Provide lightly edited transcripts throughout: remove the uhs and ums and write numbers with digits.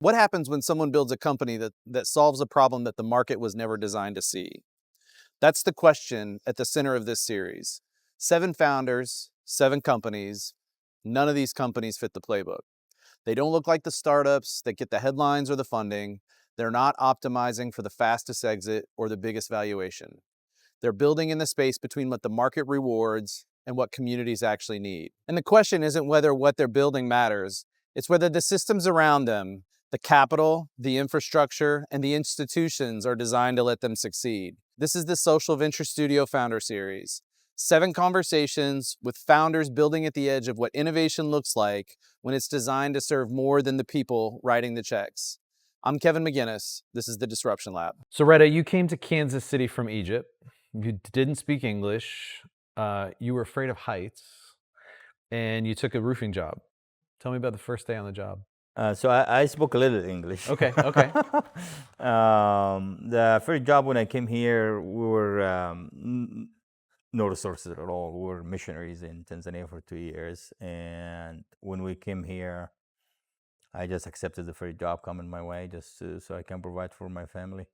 What happens when someone builds a company that solves a problem that the market was never designed to see? That's the question at the center of this series. 7 founders, 7 companies. None of these companies fit the playbook. They don't look like the startups that get the headlines or the funding. They're not optimizing for the fastest exit or the biggest valuation. They're building in the space between what the market rewards and what communities actually need. And the question isn't whether what they're building matters, it's whether the systems around them, the capital, the infrastructure, and the institutions are designed to let them succeed. This is the Social Venture Studio Founder Series. 7 conversations with founders building at the edge of what innovation looks like when it's designed to serve more than the people writing the checks. I'm Kevin McGinnis. This is the Disruption Lab. So Reda, you came to Kansas City from Egypt. You didn't speak English. You were afraid of heights, and you took a roofing job. Tell me about the first day on the job. So I spoke a little English. Okay. The first job when I came here, we were no resources at all. We were missionaries in Tanzania for 2 years. And when we came here, I just accepted the first job coming my way just so I can provide for my family.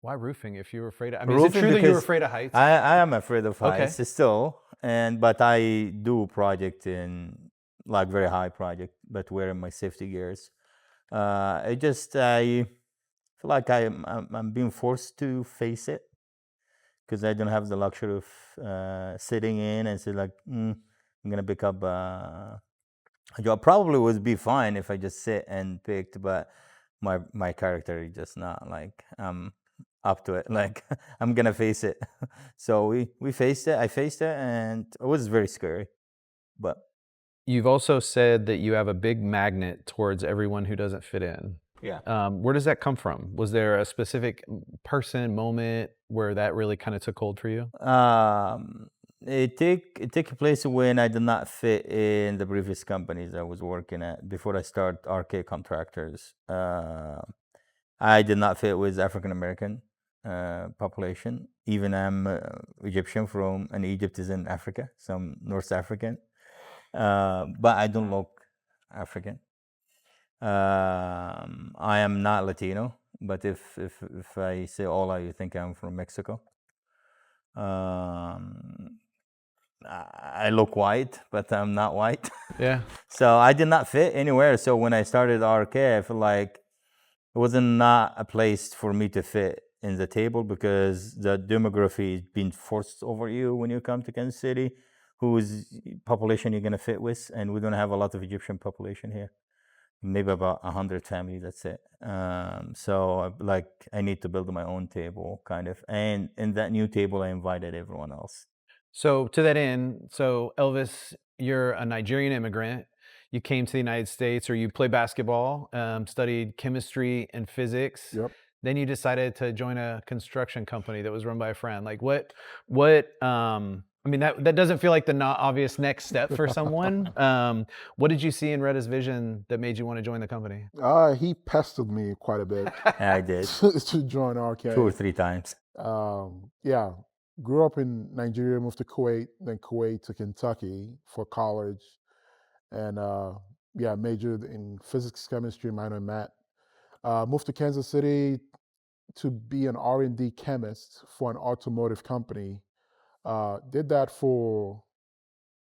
Why roofing if you were afraid of, I mean, is it true that you were afraid of heights? I am afraid of heights still. But I do project in like very high project, but wearing my safety gears. I feel like I'm being forced to face it because I don't have the luxury of sitting in and say like, I'm gonna pick up a job. Probably would be fine if I just sit and picked, but my character is just not like up to it. Like I'm gonna face it. So we faced it. I faced it, and it was very scary, but. You've also said that you have a big magnet towards everyone who doesn't fit in. Yeah. Where does that come from? Was there a specific person, moment where that really kind of took hold for you? It took place when I did not fit in the previous companies I was working at before I started RK Contractors. I did not fit with African American population. Even I'm Egyptian and Egypt is in Africa, so I'm North African. But I don't look African. I am not Latino, but if I say hola, you think I'm from Mexico. I look white, but I'm not white. Yeah. So I did not fit anywhere. So when I started RK, I feel like it wasn't not a place for me to fit in the table because the demography is being forced over you when you come to Kansas City. Whose population you're gonna fit with, and we don't have a lot of Egyptian population here. Maybe about 100 families. That's it. So like I need to build my own table, kind of. And in that new table, I invited everyone else. So to that end, Elvis, you're a Nigerian immigrant. You came to the United States, or you play basketball, studied chemistry and physics. Yep. Then you decided to join a construction company that was run by a friend. Like what? I mean, that doesn't feel like the not obvious next step for someone. What did you see in Reda's vision that made you want to join the company? He pestered me quite a bit. I did. To join RK. 2 or 3 times. Yeah. Grew up in Nigeria, moved to Kuwait, then Kuwait to Kentucky for college. And majored in physics, chemistry, minor in math. Moved to Kansas City to be an R&D chemist for an automotive company. Did that for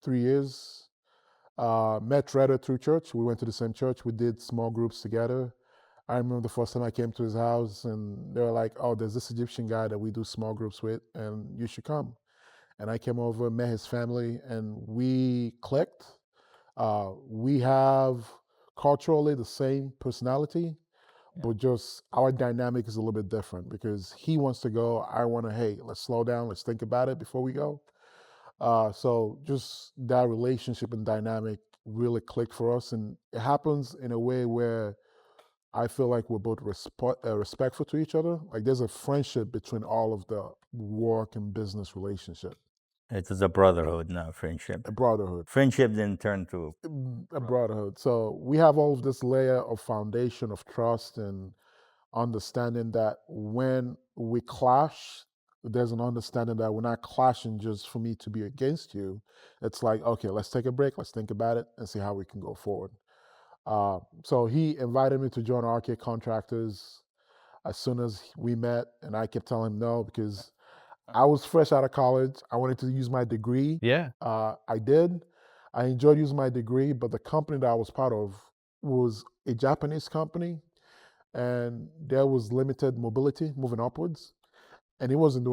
3 years. Met Reda through church. We went to the same church. We did small groups together. I remember the first time I came to his house and they were like, oh, there's this Egyptian guy that we do small groups with and you should come. And I came over, met his family, and we clicked. We have culturally the same personality, but just our dynamic is a little bit different because he wants to go. I want to, hey, let's slow down. Let's think about it before we go. So just that relationship and dynamic really clicked for us. And it happens in a way where I feel like we're both respectful to each other. Like there's a friendship between all of the work and business relationship. It was a brotherhood, not friendship. A brotherhood. Friendship then turned to a brotherhood. So we have all of this layer of foundation of trust and understanding that when we clash, there's an understanding that we're not clashing just for me to be against you. It's like, okay, let's take a break, let's think about it and see how we can go forward. So he invited me to join RK Contractors as soon as we met, and I kept telling him no because I was fresh out of college. I wanted to use my degree. Yeah. I did. I enjoyed using my degree, but the company that I was part of was a Japanese company, and there was limited mobility moving upwards, and it wasn't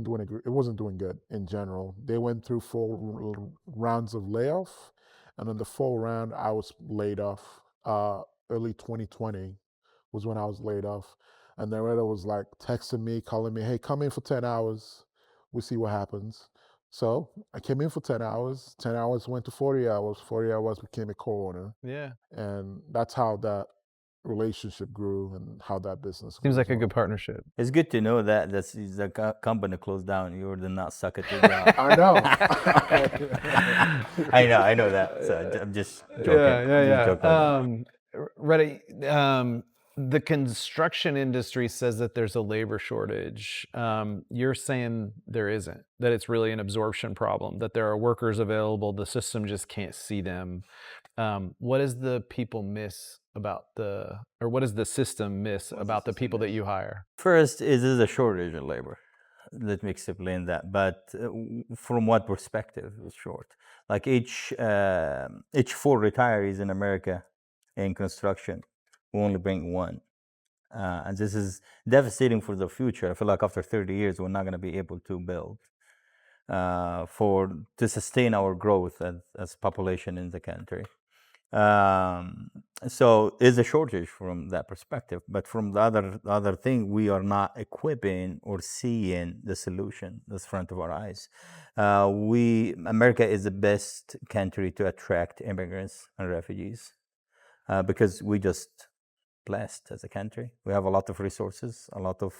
doing good in general. They went through 4 rounds of layoff, and on the 4th round, I was laid off. Early 2020 was when I was laid off, and then Reda was like texting me, calling me, "Hey, come in for 10 hours. We'll see what happens." So I came in for 10 hours. 10 hours went to 40 hours. 40 hours became a co-owner, Yeah. and that's how that relationship grew and how that business grew Seems like as a good well. partnership. It's good to know that the company closed down. You did not suck at your job. I know. I know that. So I'm just joking. Yeah. Just joking. Reda, the construction industry says that there's a labor shortage. You're saying there isn't, that it's really an absorption problem, that there are workers available, the system just can't see them. What does the people miss about or what does the system miss about the people that you hire? First, it is a shortage of labor. Let me explain that. But from what perspective is short? Like each 4 retirees in America in construction, we only bring 1. And this is devastating for the future. I feel like after 30 years, we're not going to be able to build to sustain our growth as population in the country. So there's a shortage from that perspective. But from the other thing, we are not equipping or seeing the solution that's in front of our eyes. America is the best country to attract immigrants and refugees because we just blessed as a country. We have a lot of resources, a lot of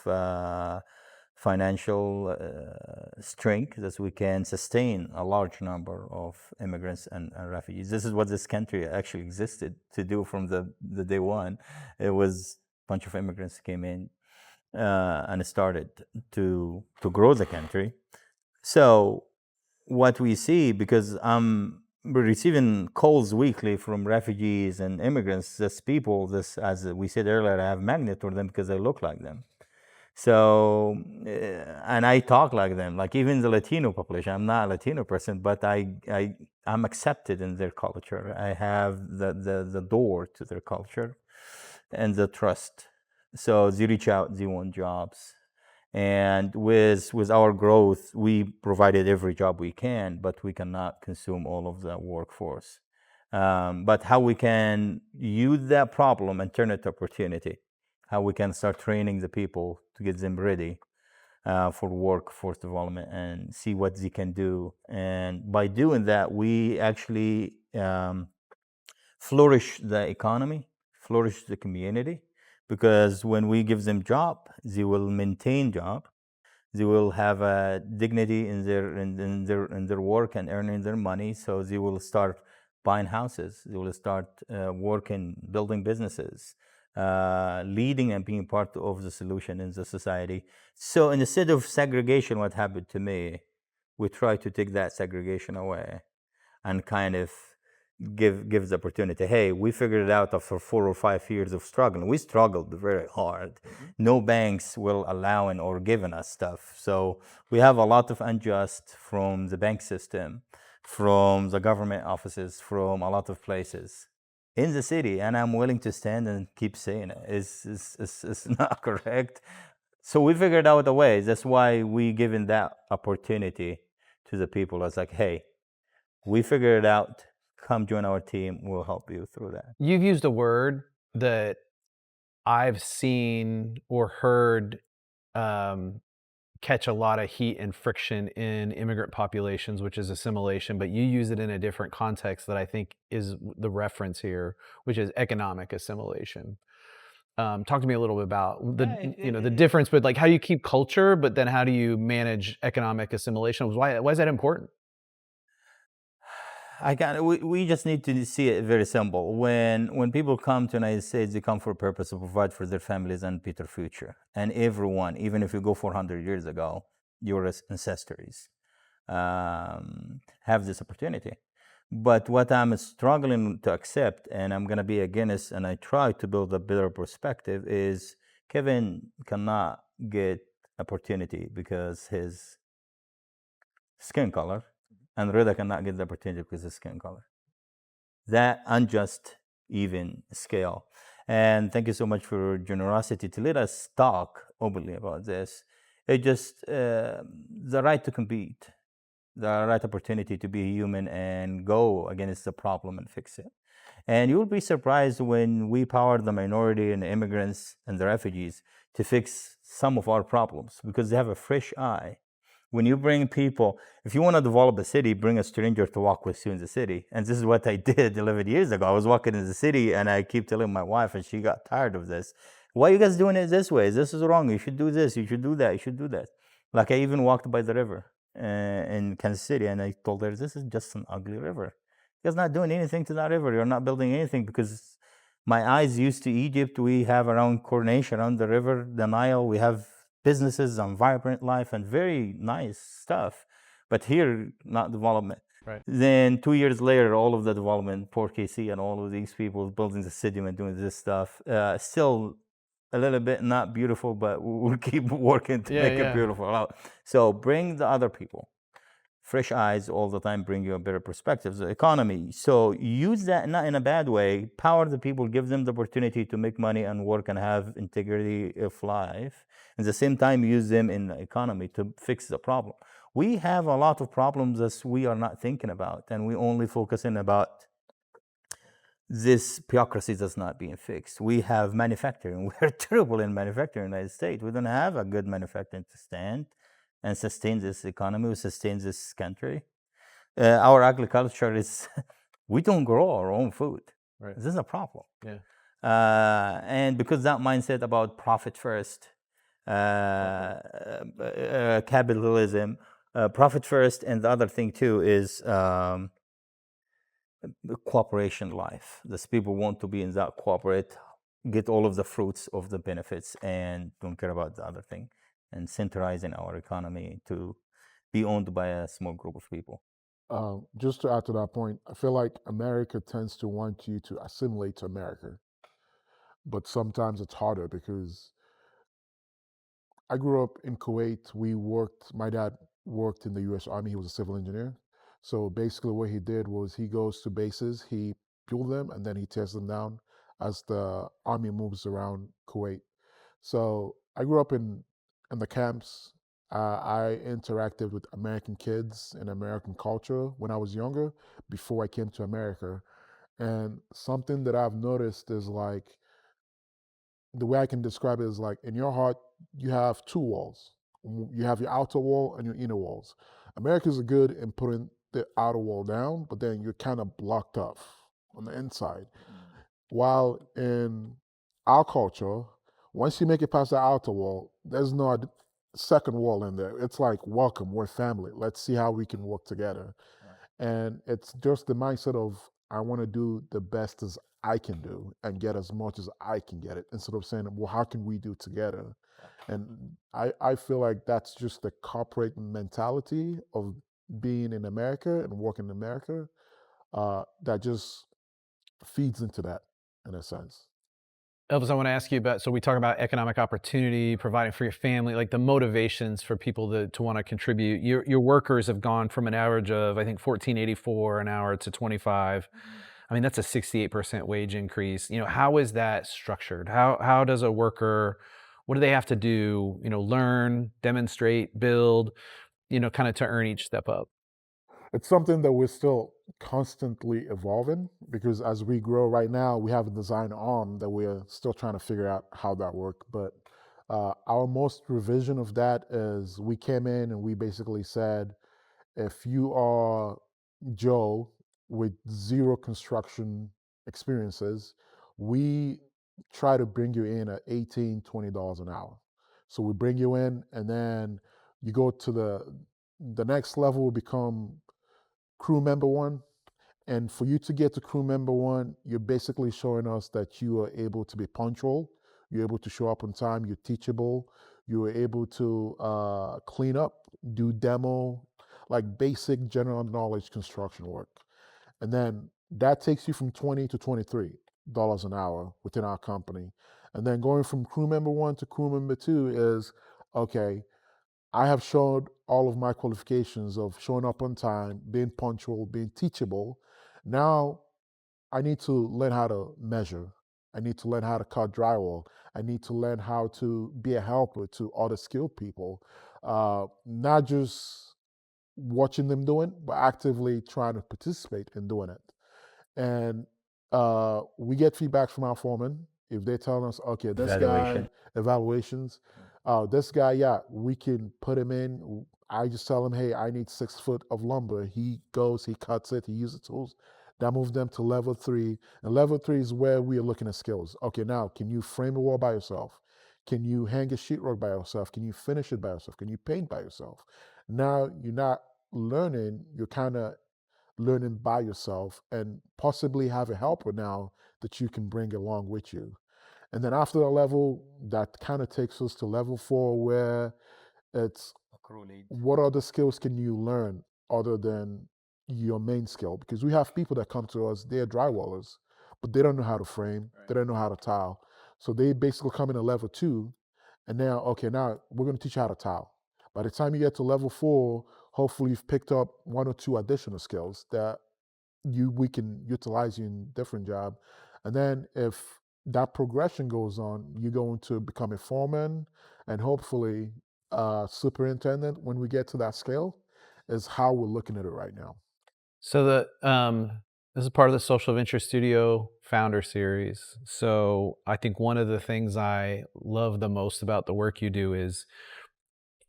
financial strength that we can sustain a large number of immigrants and refugees. This is what this country actually existed to do from the day one. It was a bunch of immigrants came in and it started to grow the country. So what we see, because we're receiving calls weekly from refugees and immigrants, this people, as we said earlier, I have magnet for them because they look like them. So, and I talk like them, like even the Latino population. I'm not a Latino person, but I'm accepted in their culture. I have the door to their culture and the trust. So they reach out, they want jobs. And with our growth, we provided every job we can, but we cannot consume all of the workforce. But how we can use that problem and turn it to opportunity, how we can start training the people to get them ready for workforce development and see what they can do. And by doing that, we actually flourish the economy, flourish the community, because when we give them job, they will maintain job. They will have a dignity in their work and earning their money. So they will start buying houses. They will start working, building businesses, leading and being part of the solution in the society. So instead of segregation, what happened to me, we try to take that segregation away and kind of give the opportunity. Hey, we figured it out after 4 or 5 years of struggling. We struggled very hard. No banks will allowing or giving us stuff. So we have a lot of unjust from the bank system, from the government offices, from a lot of places in the city. And I'm willing to stand and keep saying it. It's not correct. So we figured out a way. That's why we given that opportunity to the people. It's like, hey, we figured it out. Come join our team. We'll help you through that. You've used a word that I've seen or heard catch a lot of heat and friction in immigrant populations, which is assimilation, but you use it in a different context that I think is the reference here, which is economic assimilation. Talk to me a little bit about the difference, but like how you keep culture, but then how do you manage economic assimilation? Why is that important? We just need to see it very simple. When people come to the United States, they come for a purpose to provide for their families and better future. And everyone, even if you go 400 years ago, your ancestors have this opportunity. But what I'm struggling to accept, and I'm going to be against, and I try to build a better perspective, is Kevin cannot get opportunity because his skin color, and Reda cannot get the opportunity because his skin color. That unjust even scale. And thank you so much for your generosity to let us talk openly about this. It just the right to compete, the right opportunity to be human and go against the problem and fix it. And you will be surprised when we power the minority and the immigrants and the refugees to fix some of our problems because they have a fresh eye. When you bring people, if you want to develop a city, bring a stranger to walk with you in the city. And this is what I did 11 years ago. I was walking in the city and I keep telling my wife, and she got tired of this. Why are you guys doing it this way? This is wrong. You should do this. You should do that. You should do that. Like I even walked by the river in Kansas City and I told her, this is just an ugly river. You guys not doing anything to that river. You're not building anything because my eyes used to Egypt. We have around Coronation, around the river, the Nile. We have businesses and vibrant life and very nice stuff, but here not development. Right. Then 2 years later, all of the development, Port KC and all of these people building the city and doing this stuff, still a little bit not beautiful, but we'll keep working to make it beautiful. So bring the other people. Fresh eyes all the time bring you a better perspective. The economy. So use that not in a bad way. Power the people, give them the opportunity to make money and work and have integrity of life. At the same time, use them in the economy to fix the problem. We have a lot of problems that we are not thinking about, and we only focusing about this bureaucracy that's not being fixed. We have manufacturing. We're terrible in manufacturing in the United States. We don't have a good manufacturing to stand and sustain this economy, we sustain this country. Our agriculture is, we don't grow our own food. Right. This is a problem. Yeah. And because that mindset about profit first, capitalism, profit first, and the other thing too is cooperation life. These people want to be in that corporate, get all of the fruits of the benefits and don't care about the other thing. And centralizing our economy to be owned by a small group of people. Just to add to that point, I feel like America tends to want you to assimilate to America. But sometimes it's harder because I grew up in Kuwait. My dad worked in the US Army. He was a civil engineer. So basically what he did was he goes to bases, he builds them, and then he tears them down as the army moves around Kuwait. So I grew up in the camps. I interacted with American kids and American culture when I was younger, before I came to America. And something that I've noticed is like, the way I can describe it is like, in your heart, you have two walls. You have your outer wall and your inner walls. Americans are good in putting the outer wall down, but then you're kind of blocked off on the inside. While in our culture, once you make it past the outer wall, there's no second wall in there. It's like, welcome, we're family. Let's see how we can work together. Right. And it's just the mindset of, I want to do the best as I can do and get as much as I can get it, instead of saying, well, how can we do together? And I feel like that's just the corporate mentality of being in America and working in America that just feeds into that in a sense. Elvis, I want to ask you about, so we talk about economic opportunity, providing for your family, like the motivations for people to want to contribute. Your workers have gone from an average of, I think, $14.84 an hour to $25. I mean, that's a 68% wage increase. You know, how is that structured? How does a worker, what do they have to do, you know, learn, demonstrate, build, you know, kind of to earn each step up? It's something that we're still constantly evolving, because as we grow right now, we have a design arm that we're still trying to figure out how that works. But our most revision of that is, we came in and we basically said, if you are Joe with zero construction experiences, we try to bring you in at $18, $20 an hour. So we bring you in, and then you go to the next level, become crew member one. And for you to get to crew member one, you're basically showing us that you are able to be punctual, you're able to show up on time, you're teachable, you're able to clean up, do demo, like basic general knowledge construction work. And then that takes you from $20 to $23 an hour within our company. And then going from crew member 1 to crew member 2 is, okay, I have showed all of my qualifications of showing up on time, being punctual, being teachable. Now I need to learn how to measure. I need to learn how to cut drywall. I need to learn how to be a helper to other skilled people, not just watching them do it, but actively trying to participate in doing it. And we get feedback from our foreman. If they tell us, okay, this guy, evaluations, this guy, yeah, we can put him in. I just tell him, hey, I need 6 foot of lumber. He goes, he cuts it, he uses tools. That moves them to level 3. And level 3 is where we are looking at skills. Okay, now, can you frame a wall by yourself? Can you hang a sheetrock by yourself? Can you finish it by yourself? Can you paint by yourself? Now you're not learning, you're kind of learning by yourself and possibly have a helper now that you can bring along with you. And then after the level, that kind of takes us to level 4, where it's what other skills can you learn other than your main skill? Because we have people that come to us, they're drywallers, but they don't know how to frame, they don't know how to tile. So they basically come in at level 2, and now, okay, now we're going to teach you how to tile. By the time you get to level 4, hopefully you've picked up 1 or 2 additional skills that we can utilize you in different job. And then if that progression goes on, you're going to become a foreman and hopefully superintendent when we get to that scale, is how we're looking at it right now. So this is part of the Social Venture Studio Founder Series. So I think one of the things I love the most about the work you do is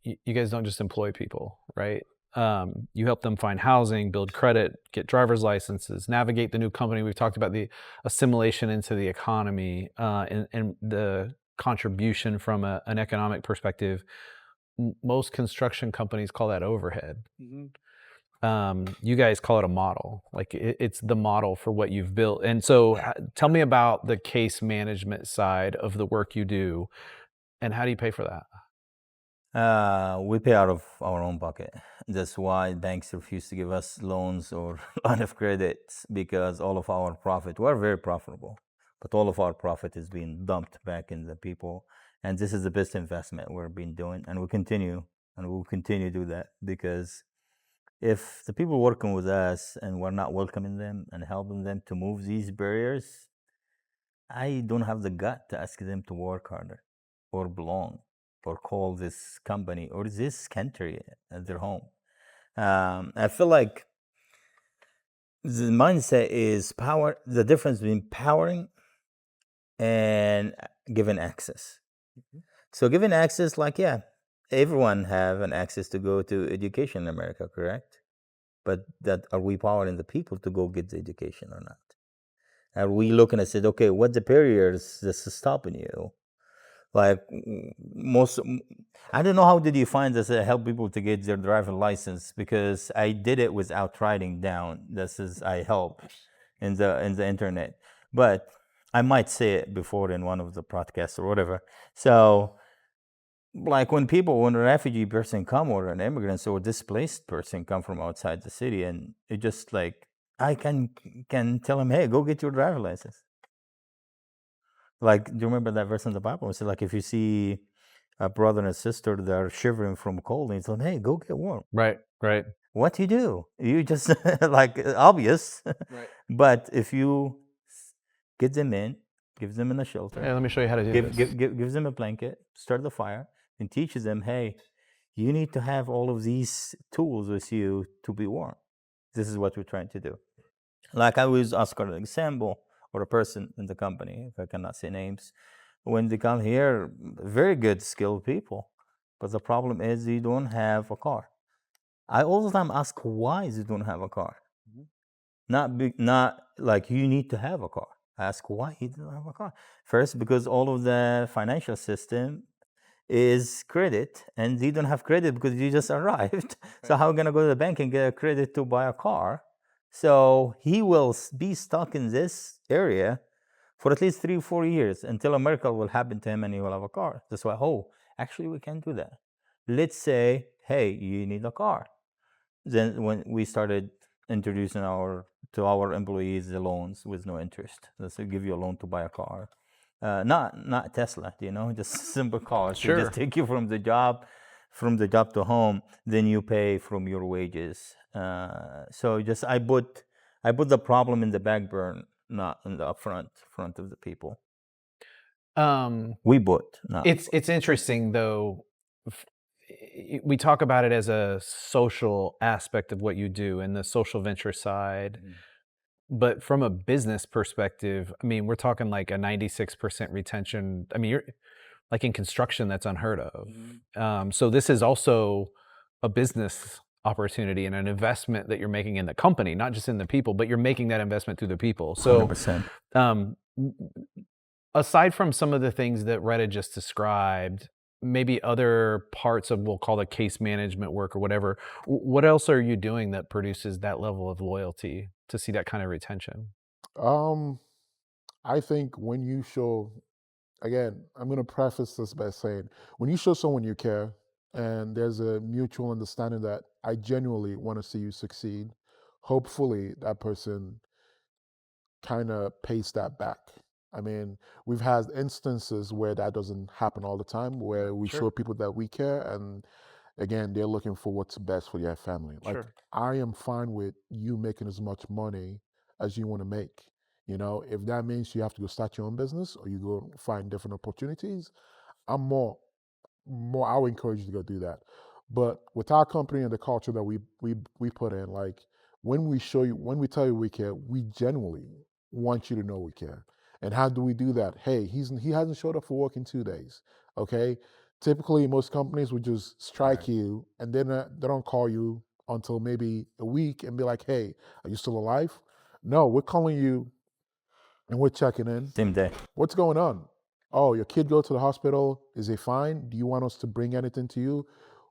you guys don't just employ people, right? You help them find housing, build credit, get driver's licenses, navigate the new company. We've talked about the assimilation into the economy and the contribution from an economic perspective. Most construction companies call that overhead. You guys call it a model. Like it's the model for what you've built. And so tell me about the case management side of the work you do, and how do you pay for that? We pay out of our own pocket. That's why banks refuse to give us loans or line of credit, because all of our profit, we're very profitable, but all of our profit is being dumped back in the people. And this is the best investment we've been doing, and we'll continue to do that, because if the people working with us and we're not welcoming them and helping them to move these barriers, I don't have the gut to ask them to work harder or belong or call this company or this country as their home. I feel like the mindset is power, the difference between powering and giving access. So giving access, like, yeah, everyone have an access to go to education in America, correct? But are we powering the people to go get the education or not? Are we looking and said, okay, what the barriers that's stopping you? Like I don't know, how did you find this help people to get their driving license? Because I did it without writing down. I help in the internet, but I might say it before in one of the podcasts or whatever. So, like when a refugee person come, or an immigrant or displaced person come from outside the city, and it just like I can tell them, hey, go get your driver's license. Like, do you remember that verse in the Bible? It's like if you see a brother and a sister that are shivering from cold, and you tell them, hey, go get warm. Right. What you do? You just like obvious. Right. But if you get them in, give them in a shelter. Hey, let me show you how to do this. Give them a blanket, start the fire, and teaches them, hey, you need to have all of these tools with you to be warm. This is what we're trying to do. Like I always ask an example, or a person in the company, if I cannot say names, when they come here, very good skilled people, but the problem is they don't have a car. I all the time ask why they don't have a car. Not like you need to have a car. I ask why you don't have a car. First, because all of the financial system is credit, and they don't have credit because you just arrived. Right. So how are you gonna go to the bank and get a credit to buy a car? So he will be stuck in this area for at least 3 or 4 years until a miracle will happen to him and he will have a car. That's why, actually we can't do that. Let's say, hey, you need a car. Then when we started introducing to our employees the loans with no interest. Let's give you a loan to buy a car, not Tesla, just simple cars. They Sure. just take you from the job to home, then you pay from your wages. So just I put the problem in the back burner, not in the front of the people. We bought. It's interesting though. We talk about it as a social aspect of what you do and the social venture side. But from a business perspective, I mean, we're talking like a 96% retention. I mean, you're like in construction, that's unheard of. So this is also a business opportunity and an investment that you're making in the company, not just in the people, but you're making that investment through the people. So 100%. Aside from some of the things that Reda just described, maybe other parts of, we'll call it case management work or whatever, what else are you doing that produces that level of loyalty to see that kind of retention? I think when you show, again, I'm going to preface this by saying, when you show someone you care and there's a mutual understanding that I genuinely want to see you succeed, hopefully that person kind of pays that back. I mean, we've had instances where that doesn't happen all the time, where we show people that we care, and again, they're looking for what's best for their family. Like, I am fine with you making as much money as you want to make. If that means you have to go start your own business or you go find different opportunities, I'm more, I would encourage you to go do that. But with our company and the culture that we put in, like when we tell you we care, we genuinely want you to know we care. And how do we do that? Hey, he hasn't showed up for work in 2 days. Okay. Typically, most companies would just strike you and then they don't call you until maybe a week and be like, hey, are you still alive? No, we're calling you and we're checking in. Same day. What's going on? Oh, your kid go to the hospital. Is he fine? Do you want us to bring anything to you?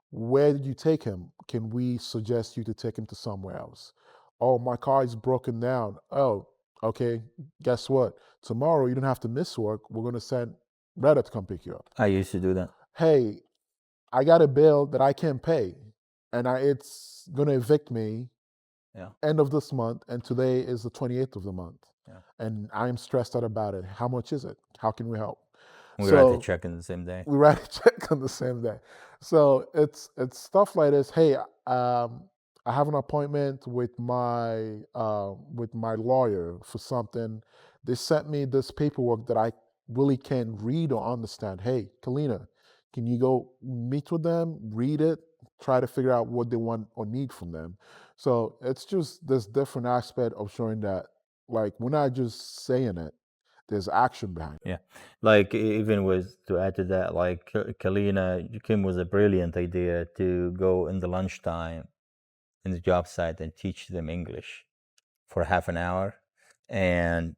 Where did you take him? Can we suggest you to take him to somewhere else? Oh, my car is broken down. Oh, okay. Guess what? Tomorrow you don't have to miss work. We're going to send Reda to come pick you up. I used to do that. Hey, I got a bill that I can't pay, and it's going to evict me end of this month, and today is the 28th of the month. And I'm stressed out about it. How much is it? How can we help? We write a check on the same day. We write a check on the same day. So it's stuff like this. Hey, I have an appointment with my lawyer for something. They sent me this paperwork that I really can't read or understand. Hey, Kalina, can you go meet with them, read it, try to figure out what they want or need from them? So it's just this different aspect of showing that, like, we're not just saying it. There's action behind it. Yeah. Like, even to add to that, like, Kalina came with a brilliant idea to go in the lunchtime in the job site and teach them English for half an hour. And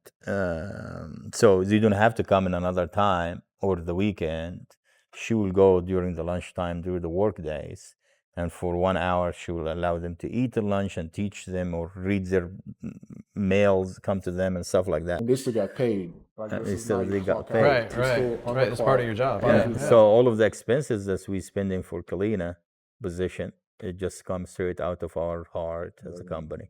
so they don't have to come in another time or the weekend. She will go during the lunchtime, during the work days. And for 1 hour, she will allow them to eat the lunch and teach them or read their mails, come to them and stuff like that. And they still got paid. Like, they got paid. Right. It's part of your job. Yeah. So all of the expenses that we spending for Kalina position, it just comes straight out of our heart as a company.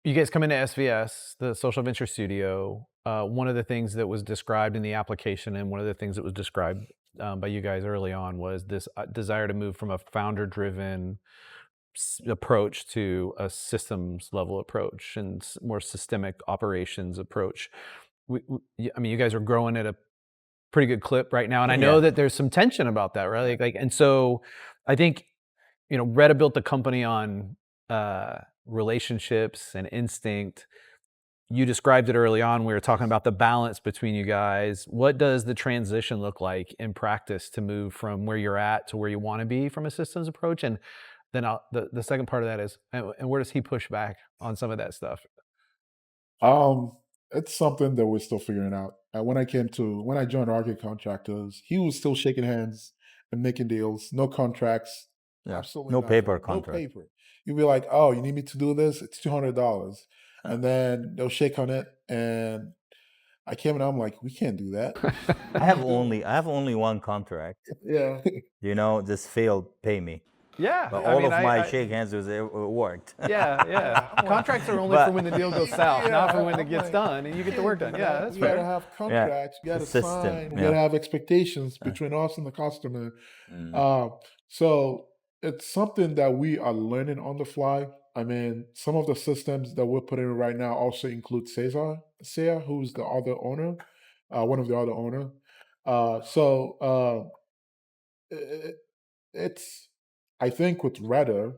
You guys come into SVS, the Social Venture Studio. One of the things that was described in the application and one of the things that was described by you guys early on was this desire to move from a founder-driven approach to a systems level approach and more systemic operations approach. I mean, you guys are growing at a pretty good clip right now, and I know that there's some tension about that, right? Like, and so I think, Reda built the company on relationships and instinct. You described it early on. We were talking about the balance between you guys. What does the transition look like in practice to move from where you're at to where you want to be from a systems approach? And then the second part of that is, and where does he push back on some of that stuff? It's something that we're still figuring out. When I joined RK Contractors, he was still shaking hands and making deals. No contracts. Absolutely no nothing. paper contract. No paper. You'd be like, oh, you need me to do this? It's $200. And then they'll shake on it, and I came and I'm like, we can't do that. I have only one contract. Yeah. This failed, pay me. Yeah. But I all mean, of my shake hands it worked. Yeah. Contracts are only for when the deal goes south, not for when it gets done and you get the work done. Yeah, that's you gotta fair. have contracts, you gotta System, sign, you gotta have expectations between us and the customer. So it's something that we are learning on the fly. I mean, some of the systems that we're putting in right now also include Cesar, who's the other owner, one of the other owner. It, it's, I think with Reda,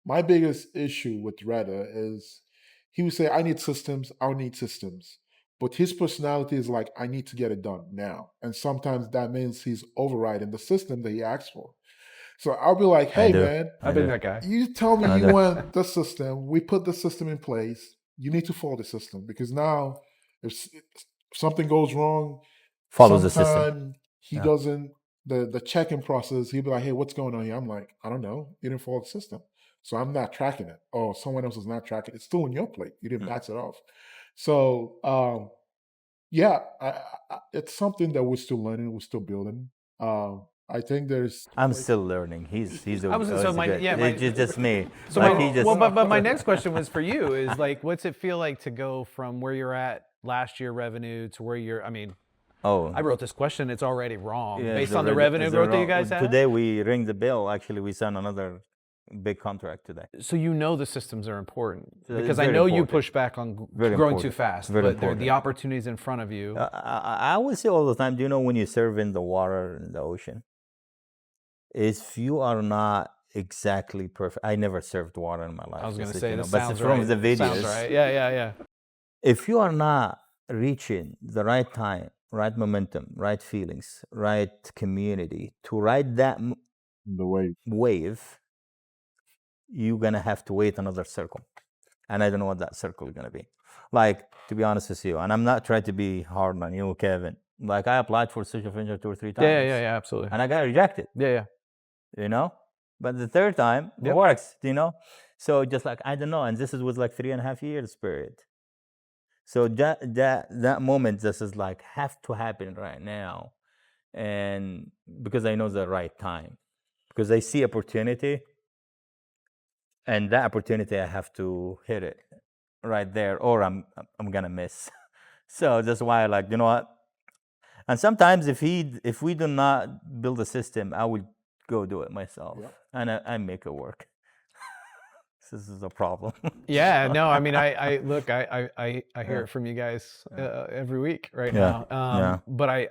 my biggest issue with Reda is he would say, I need systems, I'll need systems. But his personality is like, I need to get it done now. And sometimes that means he's overriding the system that he asked for. So I'll be like, hey, man, I've been that guy. you tell me you want the system. We put the system in place. You need to follow the system because now if something goes wrong, follow the system. sometime he doesn't, the check-in process, he'll be like, hey, what's going on here? I'm like, I don't know. You didn't follow the system. So I'm not tracking it. Oh, someone else is not tracking it. It's still on your plate. You didn't pass it off. So, yeah, it's something that we're still learning. We're still building. I think there's. I'm still learning. He's it's just me. So but my next question was for you is like, what's it feel like to go from where you're at last year revenue to where you're? I mean, I wrote this question. It's already wrong based on the revenue growth that you guys have. Today we ring the bell. Actually, we signed another big contract today. So you know the systems are important because I know you push back on growing too fast, but the opportunities in front of you. I always say all the time, do you know when you serve in the water in the ocean? If you are not exactly perfect, I never served water in my life. I was going to say, but from the videos, sounds right. Yeah. If you are not reaching the right time, right momentum, right feelings, right community to ride that wave, you're going to have to wait another circle. And I don't know what that circle is going to be. Like, to be honest with you, and I'm not trying to be hard on you, Kevin. Like, I applied for social venture 2 or 3 times. Yeah, absolutely. And I got rejected. Yeah. You know? But the third time, it works, you know? So just like, I don't know. And this was like 3.5 years period. So that moment, this is like, have to happen right now. And because I know the right time. Because I see opportunity. And that opportunity, I have to hit it right there, or I'm gonna miss. So that's why I like, you know what? And sometimes if we do not build a system, I would go do it myself, and I make it work. This is a problem. Yeah, no, I mean, I look, I hear it from you guys every week right now. But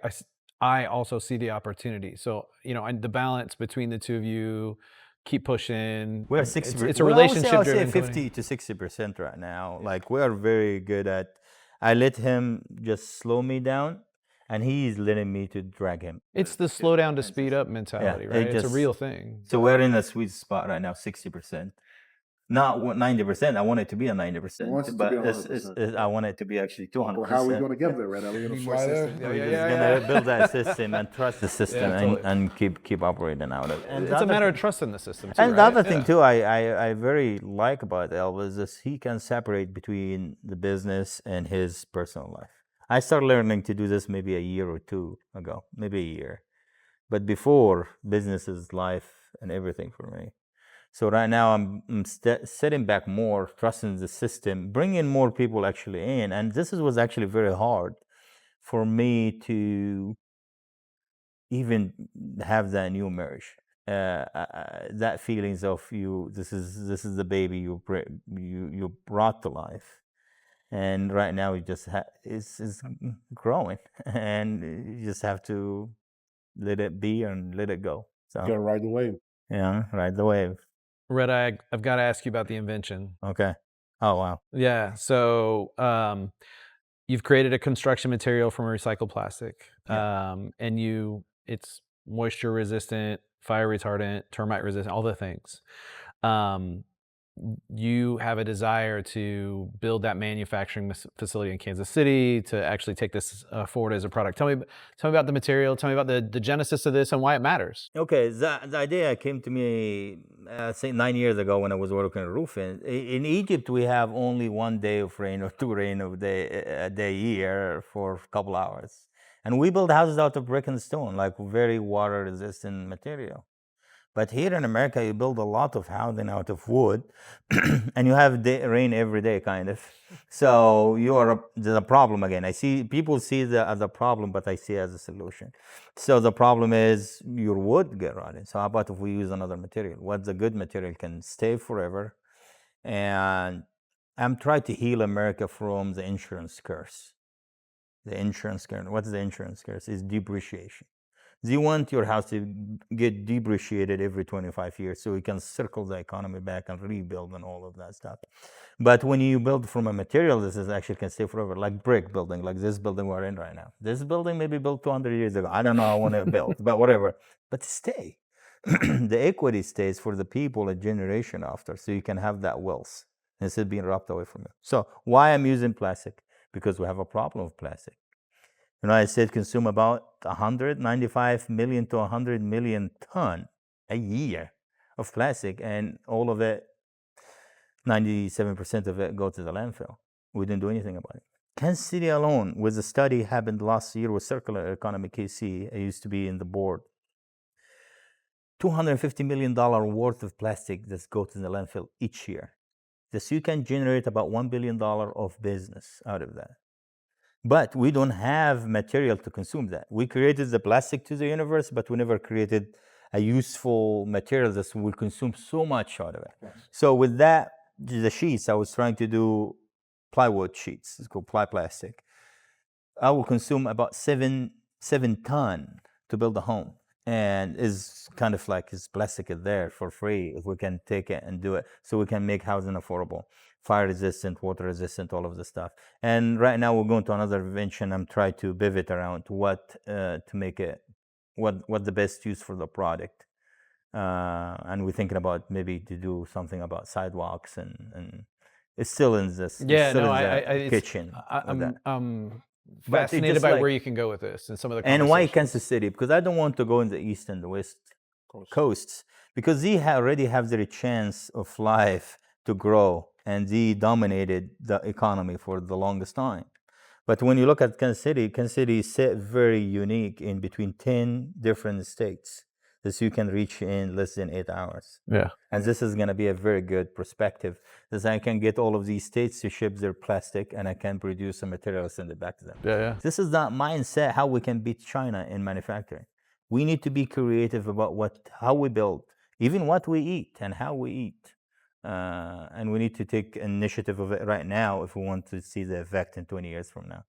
I also see the opportunity. So and the balance between the two of you. Keep pushing. We're 60%. It's a relationship. I would say 50 to 60% right now. Like we are very good at. I let him just slow me down, and he's letting me to drag him. It's the slow down to speed up mentality, right? It's a real thing. So we're in a sweet spot right now, 60%. Not 90%. I want it to be a 90%, but I want it to be actually 200%. Well, how are we going to get there, Reda? Are we going to fly there? We're just going to build that system and trust the system and keep operating out of it. And it's a matter of trusting the system, too, and the other thing, too, I very like about Elvis is he can separate between the business and his personal life. I started learning to do this maybe a year or 2 ago, maybe a year. But before, business is life and everything for me. So right now I'm sitting back more, trusting the system, bringing more people actually in. And this was actually very hard for me to even have that new marriage. That feelings of this is the baby you brought to life. And right now it just it's growing. And you just have to let it be and let it go. So you gotta ride the wave. Yeah, ride the wave. Reda, I've got to ask you about the invention. Okay. Oh, wow. Yeah. So you've created a construction material from recycled plastic, and it's moisture resistant, fire retardant, termite resistant, all the things. You have a desire to build that manufacturing facility in Kansas City to actually take this forward as a product. Tell me about the material. Tell me about the genesis of this and why it matters. Okay, the idea came to me, I think 9 years ago when I was working on roofing. In Egypt, we have only 1 day of rain or 2 rain a day a year for a couple hours, and we build houses out of brick and stone, like very water-resistant material. But here in America, you build a lot of housing out of wood, and you have rain every day, kind of. So there's a problem again. I see people see it as a problem, but I see it as a solution. So the problem is your wood get rotted. So how about if we use another material? What's a good material can stay forever? And I'm trying to heal America from the insurance curse. The insurance curse. What's the insurance curse? It's depreciation. They want your house to get depreciated every 25 years so you can circle the economy back and rebuild and all of that stuff. But when you build from a material, this is actually can stay forever, like brick building, like this building we're in right now. This building may be built 200 years ago. I don't know how I want to build, but whatever. But stay. The equity stays for the people a generation after, so you can have that wealth instead of being robbed away from you. So why I'm using plastic? Because we have a problem with plastic. The United States consume about 195 million to 100 million ton a year of plastic, and all of it, 97% of it, go to the landfill. We didn't do anything about it. Kansas City alone, with a study happened last year with Circular Economy KC, I used to be in the board, $250 million worth of plastic that go to the landfill each year. So you can generate about $1 billion of business out of that. But we don't have material to consume that. We created the plastic to the universe, but we never created a useful material that will consume so much out of it. Yes. So with that, the sheets, I was trying to do plywood sheets. It's called plastic. I will consume about 7 ton to build a home. And is kind of like his plastic is there for free if we can take it and do it, so we can make housing affordable, fire resistant, water resistant, all of this stuff. And right now we're going to another invention. I'm trying to pivot around what to make it, what the best use for the product. And we're thinking about maybe to do something about sidewalks, and it's still in this. Yeah, still no, in the kitchen. I'm fascinated by where you can go with this and some of the and why Kansas City? Because I don't want to go in the east and the west coasts, because they already have their chance of life to grow, and they dominated the economy for the longest time. But when you look at Kansas City is very unique in between 10 different states that you can reach in less than 8 hours. Yeah. And this is going to be a very good perspective, that I can get all of these states to ship their plastic, and I can produce a material and send it back to them. Yeah. This is that mindset, how we can beat China in manufacturing. We need to be creative about how we build, even what we eat and how we eat. And we need to take initiative of it right now if we want to see the effect in 20 years from now.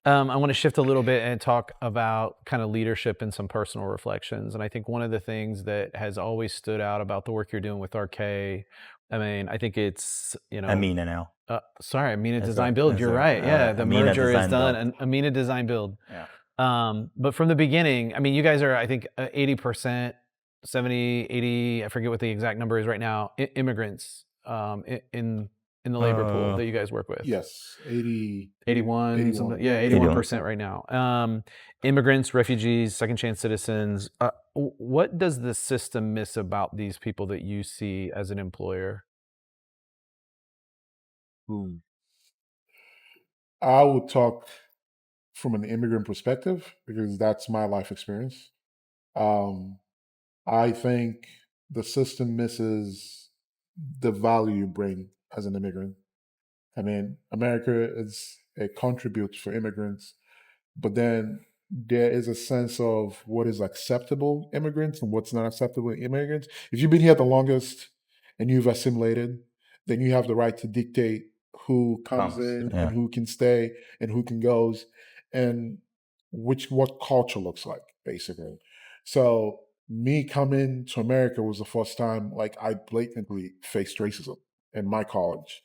I want to shift a little bit and talk about kind of leadership and some personal reflections. And I think one of the things that has always stood out about the work you're doing with RK, I mean, I think it's, Amina now. Amina Design Build. You're right. Yeah, the Amina merger is done. Build. Amina Design Build. Yeah. But from the beginning, I mean, you guys are, I think, 80%, 70, 80, I forget what the exact number is right now, immigrants in the labor pool that you guys work with. Yes, 81, something, yeah, 81% right now. Immigrants, refugees, second chance citizens. What does the system miss about these people that you see as an employer? I would talk from an immigrant perspective because that's my life experience. I think the system misses the value you bring as an immigrant. I mean, America contributes for immigrants, but then there is a sense of what is acceptable immigrants and what's not acceptable immigrants. If you've been here the longest and you've assimilated, then you have the right to dictate who comes in and who can stay and who can goes, and what culture looks like, basically. So me coming to America was the first time like I blatantly faced racism in my college.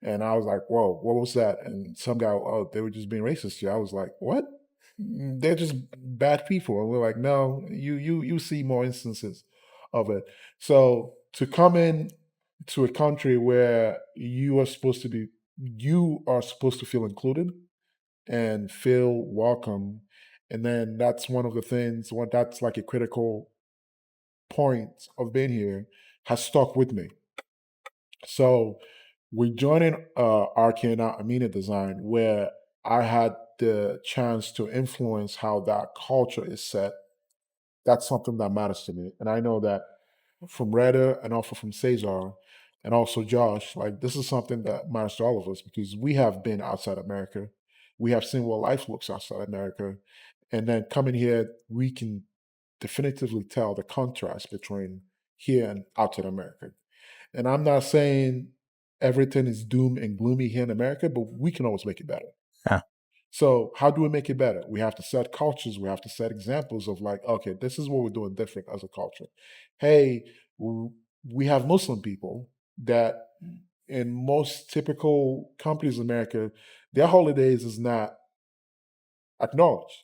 And I was like, whoa, what was that? And some guy, oh, they were just being racist here. I was like, what? They're just bad people. And we're like, no, you see more instances of it. So to come in to a country where you are supposed to feel included and feel welcome. And then that's one of the things, that's like a critical point of being here, has stuck with me. So we joined RK Amina Design, where I had the chance to influence how that culture is set. That's something that matters to me. And I know that from Reda and also from Cesar and also Josh, like this is something that matters to all of us because we have been outside America. We have seen what life looks outside America. And then coming here, we can definitively tell the contrast between here and outside America. And I'm not saying everything is doom and gloomy here in America, but we can always make it better. Yeah. So how do we make it better? We have to set cultures. We have to set examples of like, okay, this is what we're doing different as a culture. Hey, we have Muslim people that in most typical companies in America, their holidays is not acknowledged.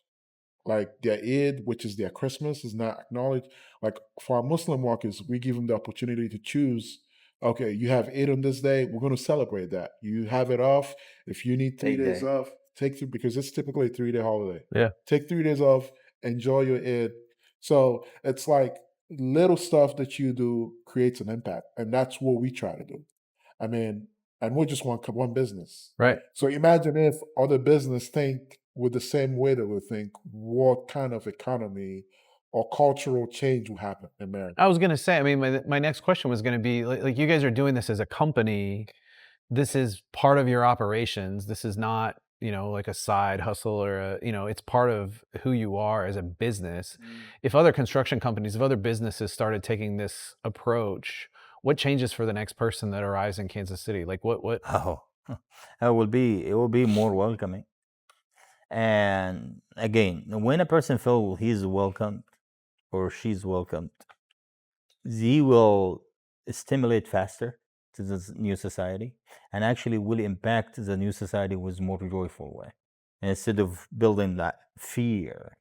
Like their Eid, which is their Christmas, is not acknowledged. Like for our Muslim workers, we give them the opportunity to choose. Okay, you have Eid on this day. We're going to celebrate that. You have it off. If you need 3 days off, take 3 because it's typically a 3-day holiday. Yeah. Take 3 days off. Enjoy your Eid. So it's like little stuff that you do creates an impact, and that's what we try to do. I mean, and we're just one business. Right. So imagine if other business think with the same way that we think, what kind of economy or cultural change will happen in America? I was going to say, I mean, my next question was going to be like you guys are doing this as a company. This is part of your operations. This is not, like a side hustle or it's part of who you are as a business. If other construction companies, if other businesses started taking this approach, what changes for the next person that arrives in Kansas City? Like what? Oh, it will be more welcoming. And again, when a person feels he's welcomed or she's welcomed, they will stimulate faster to this new society and actually will impact the new society with more joyful way instead of building that fear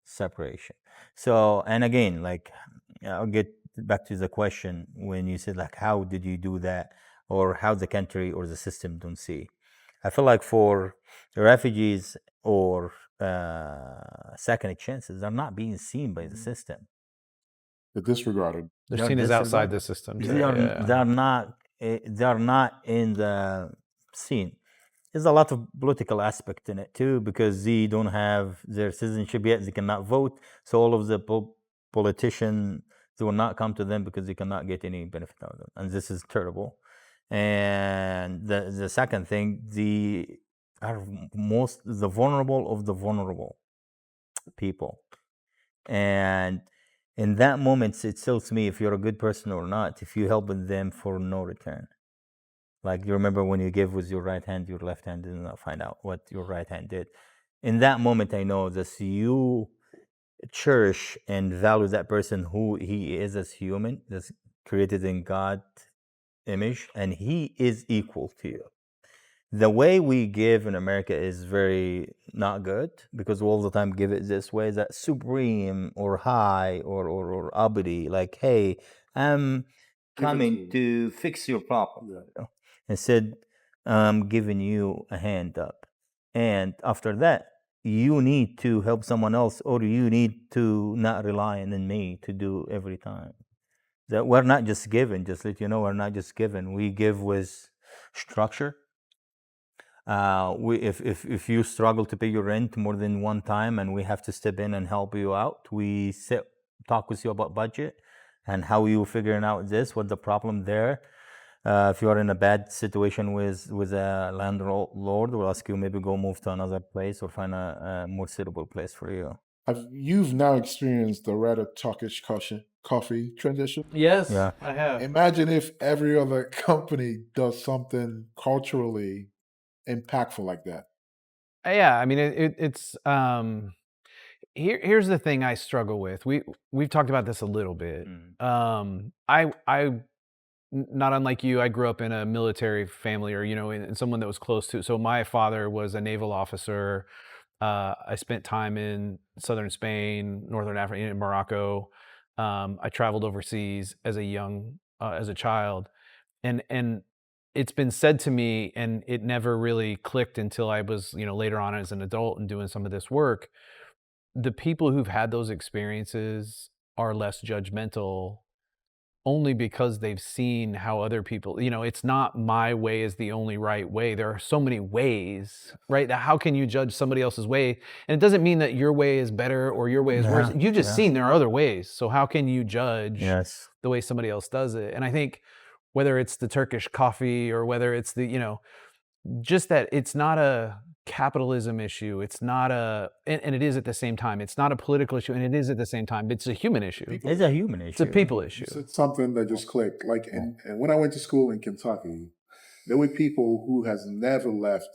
separation. So, and again, like I'll get back to the question when you said like, how did you do that, or how the country or the system don't see? I feel like for refugees or second chances, they're not being seen by the system. They're disregarded. They're seen as outside the system. They're not in the scene. There's a lot of political aspect in it too, because they don't have their citizenship yet. They cannot vote. So all of the politicians, they will not come to them because they cannot get any benefit out of them. And this is terrible. And the second thing, they are the vulnerable of the vulnerable people. And in that moment, it tells me if you're a good person or not, if you help them for no return. Like you remember when you give with your right hand, your left hand did not find out what your right hand did. In that moment, I know that you cherish and value that person who he is as human, that's created in God's image, and he is equal to you. The way we give in America is very not good, because we all the time give it this way, that supreme or high or uppity, like, hey, I'm coming to fix your problem. Yeah. Instead, I'm giving you a hand up. And after that, you need to help someone else, or you need to not rely on me to do every time. That we're not just given, just let you know, we're not just given. We give with structure. If you struggle to pay your rent more than one time and we have to step in and help you out, we talk with you about budget and how you figuring out this, what the problem there. If you are in a bad situation with a landlord, we'll ask you maybe go move to another place or find a more suitable place for you. You've now experienced the Reda Turkish coffee transition? Yes, Yeah. I have. Imagine if every other company does something culturally impactful like that. Yeah, I mean, it's here's the thing I struggle with. We've talked about this a little bit. I not unlike you, I grew up in a military family, or in someone that was close to. So my father was a naval officer. I spent time in southern Spain, northern Africa, in Morocco. I traveled overseas as a child, and it's been said to me, and it never really clicked until I was, later on as an adult and doing some of this work. The people who've had those experiences are less judgmental only because they've seen how other people, it's not my way is the only right way. There are so many ways, right? How can you judge somebody else's way? And it doesn't mean that your way is better or your way is worse. You've just seen there are other ways. So how can you judge the way somebody else does it? And I think whether it's the Turkish coffee or whether it's the, just that it's not a capitalism issue. It's not and it is at the same time. It's not a political issue, and it is at the same time. It's a human issue. It's a human issue. It's a people issue. It's something that just clicked. Like, and when I went to school in Kentucky, there were people who has never left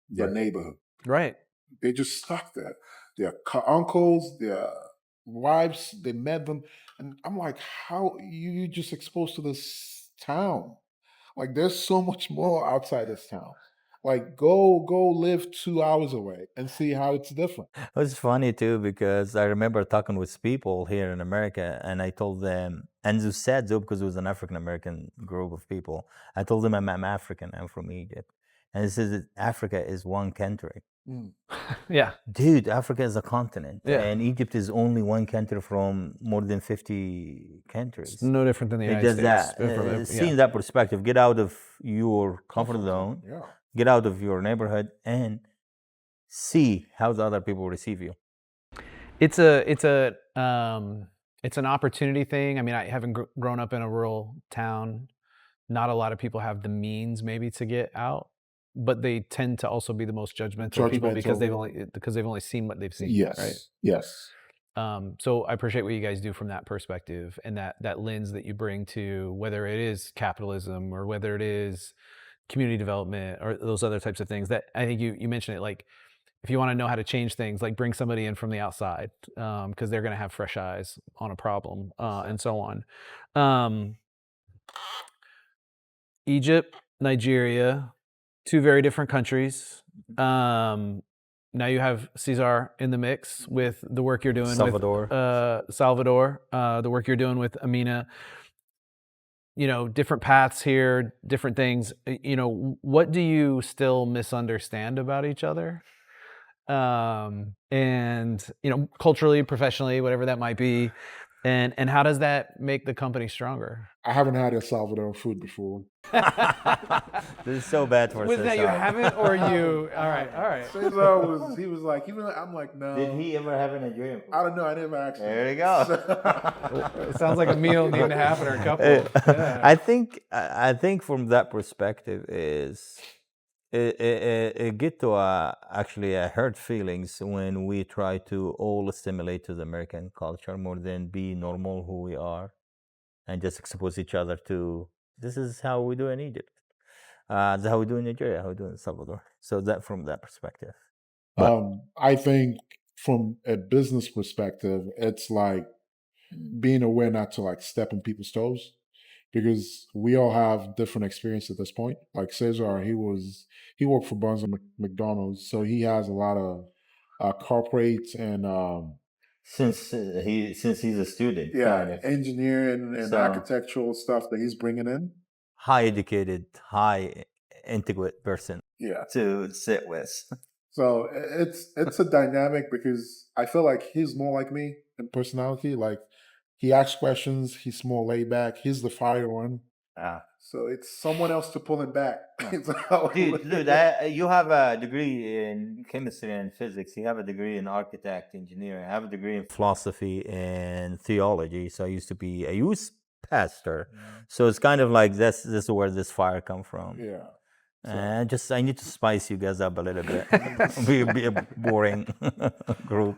their neighborhood. Right. They just stuck there. Their uncles, their wives, they met them, and I'm like, how you just exposed to this town? Like, there's so much more outside this town. Like, go live 2 hours away and see how it's different. It was funny too, because I remember talking with people here in America, and I told them, and it said so because it was an African American group of people. I told them I'm African, I'm from Egypt, and it says that Africa is one country. Yeah, dude, Africa is a continent, Yeah. and Egypt is only one country from more than 50 countries. it's no different than the It United does States. that. See that perspective. Get out of your comfort zone. Yeah. Get out of your neighborhood and see how the other people receive you. It's an opportunity thing. I mean, I haven't grown up in a rural town. Not a lot of people have the means maybe to get out, but they tend to also be the most judgmental people because they've only seen what they've seen. Yes. Right. Yes. So I appreciate what you guys do from that perspective and that lens that you bring to whether it is capitalism or whether it is community development or those other types of things. That I think you mentioned it, like if you want to know how to change things, like bring somebody in from the outside because they're going to have fresh eyes on a problem and so on. Egypt, Nigeria, two very different countries. Now you have Cesar in the mix with the work you're doing Salvador. with Salvador, the work you're doing with Amina. Different paths here, different things. What do you still misunderstand about each other? And culturally, professionally, whatever that might be. And how does that make the company stronger? I haven't had El Salvador food before. This is so bad for Was Cesar. that you haven't or you? All right. Cesar he was like, I'm like, no. Did he ever have a Nigerian food? I don't know. I never actually. There you go. It sounds like a meal needing to happen or a couple. Yeah. I think from that perspective is it get to actually hurt feelings when we try to all assimilate to the American culture more than be normal who we are and just expose each other to this is how we do in Egypt. This is how we do in Nigeria, how we do in El Salvador. So that from that perspective. I think from a business perspective, it's like being aware not to like step on people's toes because we all have different experience at this point. Like Cesar, he worked for Barnes and McDonald's, so he has a lot of corporates and since he's a student, kind of. engineering and architectural stuff that he's bringing in. High educated, high integrate person to sit with. So it's a dynamic because I feel like he's more like me in personality. Like he asks questions, he's more laid back. He's the fire one. So it's someone else to pull him back. Dude, you have a degree in chemistry and physics. You have a degree in architect, engineering. I have a degree in philosophy and theology. So I used to be a youth pastor. So it's kind of like this is where this fire come from. Yeah. And I need to spice you guys up a little bit. be a boring group.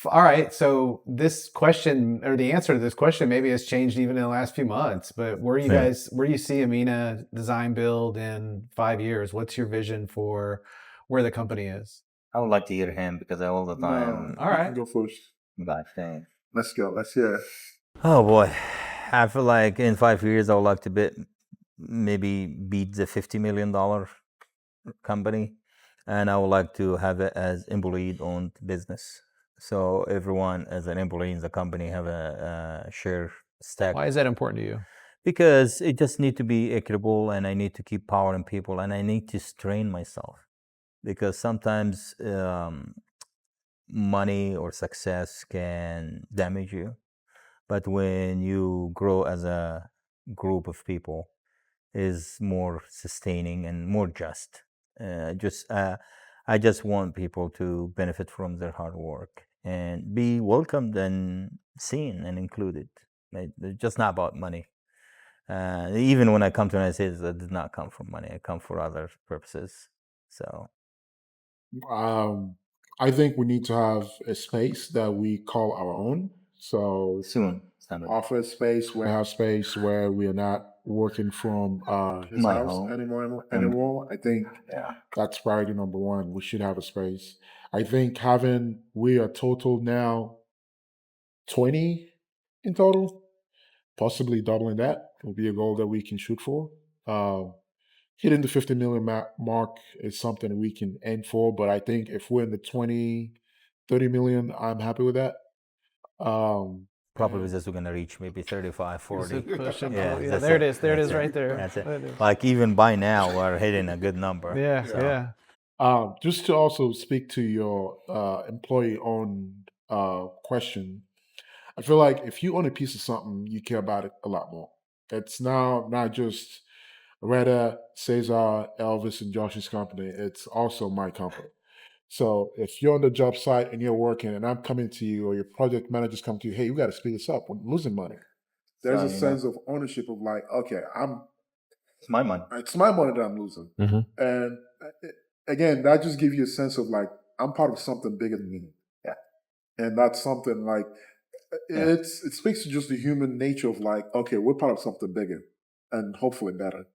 All right. So this question or the answer to this question maybe has changed even in the last few months, but where do you see Amina Design Build in 5 years? What's your vision for where the company is? I would like to hear him because all the time. All right. Go first. Bad thing. Let's go. Let's hear it. Oh boy. I feel like in 5 years I would like to maybe beat the $50 million company, and I would like to have it as employee-owned business. So everyone as an employee in the company have a share stack. Why is that important to you? Because it just need to be equitable, and I need to keep powering people, and I need to strain myself. Because sometimes money or success can damage you. But when you grow as a group of people, is more sustaining and more just. I just want people to benefit from their hard work and be welcomed and seen and included. It's just not about money. Even when I come to the United States, that did not come from money. I come for other purposes. So I think we need to have a space that we call our own. So soon, office space, warehouse space, where we are not working from his My house home. anymore. I think that's priority number one. We should have a space. I think we are total now 20 in total, possibly doubling that will be a goal that we can shoot for. Hitting the 50 million mark is something we can aim for, but I think if we're in the 20, 30 million, I'm happy with that. Probably and- just we're gonna reach maybe 35, 40. Yeah, that's there it is. There it That's is right there. That's it. There it is. Like even by now, we're hitting a good number. Yeah, So, yeah. Just to also speak to your employee-owned question, I feel like if you own a piece of something, you care about it a lot more. It's now not just Reda, Cesar, Elvis, and Josh's company. It's also my company. So if you're on the job site and you're working, and I'm coming to you, or your project managers come to you, hey, you got to speed this up. We're losing money. There's a sense of ownership of like, okay, it's my money. it's my money that I'm losing. Mhm. And again, that just gives you a sense of like, I'm part of something bigger than me. Yeah. And that's something like, it speaks to just the human nature of like, okay, we're part of something bigger and hopefully better.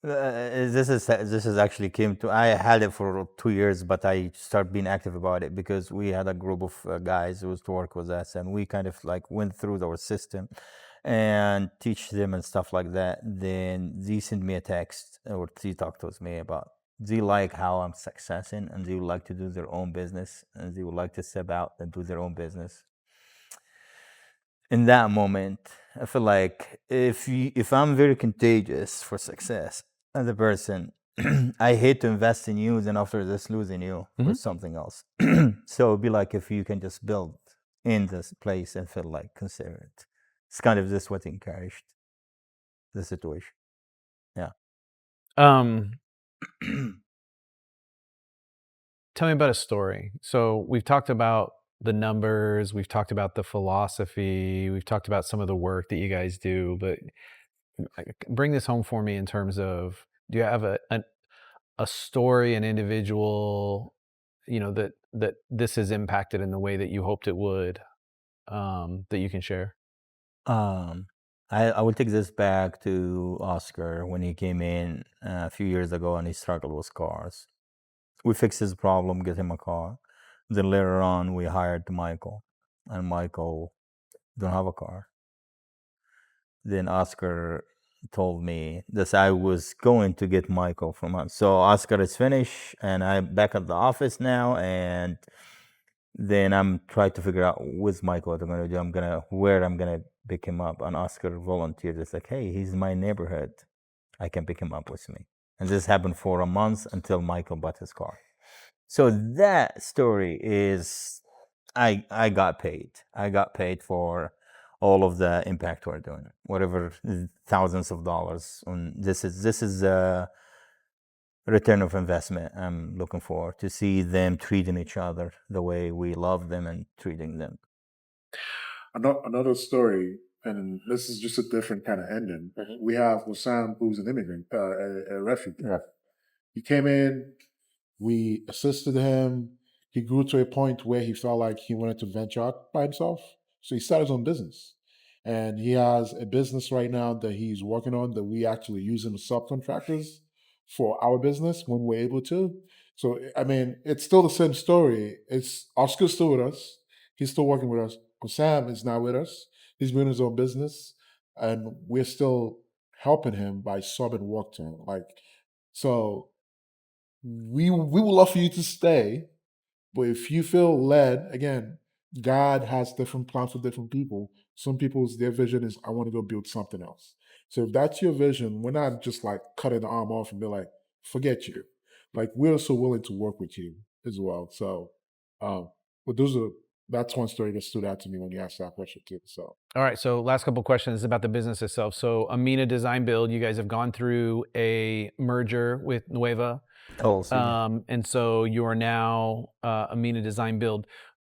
This is actually came to. I had it for 2 years, but I started being active about it because we had a group of guys who used to work with us, and we kind of like went through our system and teach them and stuff like that. Then they sent me a text or they talked with me about they like how I'm successing and they would like to do their own business and they would like to step out and do their own business. In that moment, I feel like if I'm very contagious for success as a person, I hate to invest in you, then after this losing you for something else. So it'd be like if you can just build in this place and feel like consider it. It's kind of this what encouraged the situation. Yeah. Tell me about a story. So we've talked about the numbers, we've talked about the philosophy, we've talked about some of the work that you guys do, but bring this home for me in terms of, do you have a story, an individual, that this has impacted in the way that you hoped it would, that you can share? I will take this back to Oscar when he came in a few years ago and he struggled with cars. We fixed his problem, get him a car. Then later on, we hired Michael, and Michael don't have a car. Then Oscar told me that I was going to get Michael from us. So Oscar is finished, and I'm back at the office now, and then I'm trying to figure out with Michael what I'm gonna do. Where I'm gonna pick him up. And Oscar volunteered. It's like, hey, he's in my neighborhood. I can pick him up with me. And this happened for a month until Michael bought his car. So that story is, I got paid. I got paid for all of the impact we're doing, whatever thousands of dollars. And this is a return of investment I'm looking for, to see them treating each other the way we love them and treating them. Another story, and this is just a different kind of ending. We have Wissam, who's an immigrant, a refugee. Yeah. He came in, we assisted him. He grew to a point where he felt like he wanted to venture out by himself. So he started his own business. And he has a business right now that he's working on that we actually use him as subcontractors for our business when we're able to. So, I mean, it's still the same story. It's Oscar's still with us. He's still working with us. Sam is not with us. He's doing his own business. And we're still helping him by subbing work to him. So we would love for you to stay, but if you feel led, again, God has different plans for different people. Some people's their vision is, I want to go build something else. So if that's your vision, we're not just like cutting the arm off and be like, forget you. Like, we're so willing to work with you as well. So but those are that's one story that stood out to me when you asked that question too. So All right, so last couple questions about the business itself. So Amina Design Build, you guys have gone through a merger with Nueva, and so you are now Amina Design Build.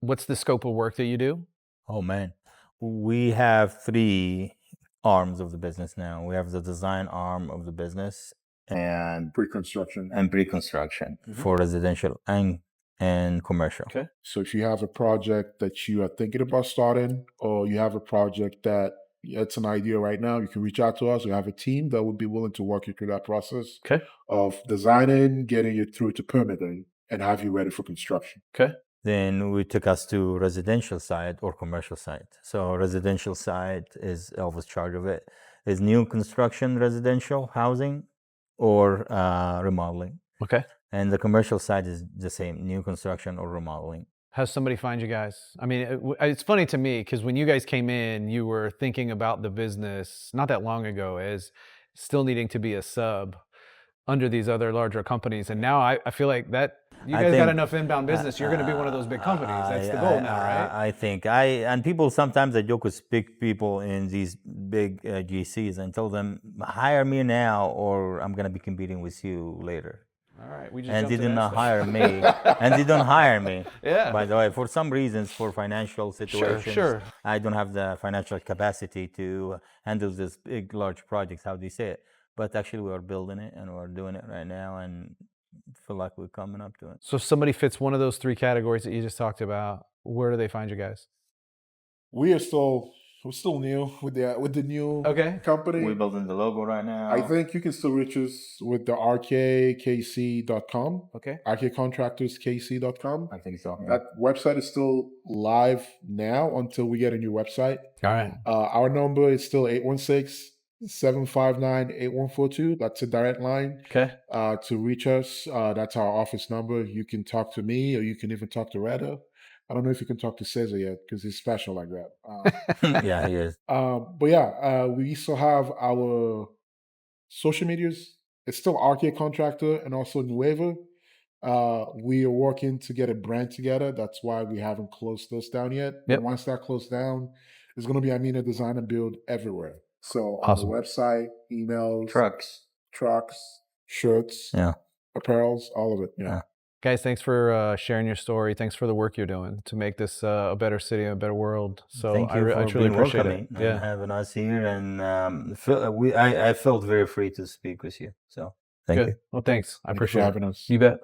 What's the scope of work that you do? Oh man, we have 3 arms of the business now. We have the design arm of the business and pre-construction. pre-construction for residential and commercial. Okay. So if you have a project that you are thinking about starting, or you have a project that it's an idea right now, you can reach out to us. We have a team that would be willing to walk you through that process of designing, getting you through to permitting, and have you ready for construction. Okay. Then we took us to residential side or commercial side. So residential side is Elvis charge of it, is new construction residential housing or remodeling. Okay. And the commercial side is the same, new construction or remodeling. How's somebody find you guys? I mean, it's funny to me because when you guys came in, you were thinking about the business not that long ago as still needing to be a sub under these other larger companies. And now I feel like that you guys got enough inbound business. You're going to be one of those big companies. That's the goal now, right? I think and people sometimes I joke with big people in these big GCs and tell them, hire me now or I'm going to be competing with you later. All right, we just and they did not hire me, and they don't hire me. Yeah. By the way, for some reasons, for financial situations, Sure. I don't have the financial capacity to handle this big, large projects. How do you say it? But actually, we are building it, and we're doing it right now, and feel like we're coming up to it. So if somebody fits one of those 3 categories that you just talked about, where do they find you guys? We're still new with the new company. We're building the logo right now. I think you can still reach us with the rkkc.com. Okay. rkcontractorskc.com. I think so. That website is still live now until we get a new website. All right. Our number is still 816-759-8142. That's a direct line. Okay. To reach us. That's our office number. You can talk to me or you can even talk to Reda. I don't know if you can talk to Cesar yet because he's special like that. Yeah, he is. But yeah, we still have our social medias. It's still RK Contractor and also Nueva. We are working to get a brand together. That's why we haven't closed those down yet. Yep. But once that closed down, there's going to be Amina Design Build everywhere. So Awesome. on the website, emails, Trucks, shirts, apparels, all of it. Yeah. Guys, thanks for sharing your story. Thanks for the work you're doing to make this a better city, a better world. So thank you I truly appreciate it. Yeah, having us here, and I felt very free to speak with you. So thank you. Well, thanks. I appreciate having it. us. You bet.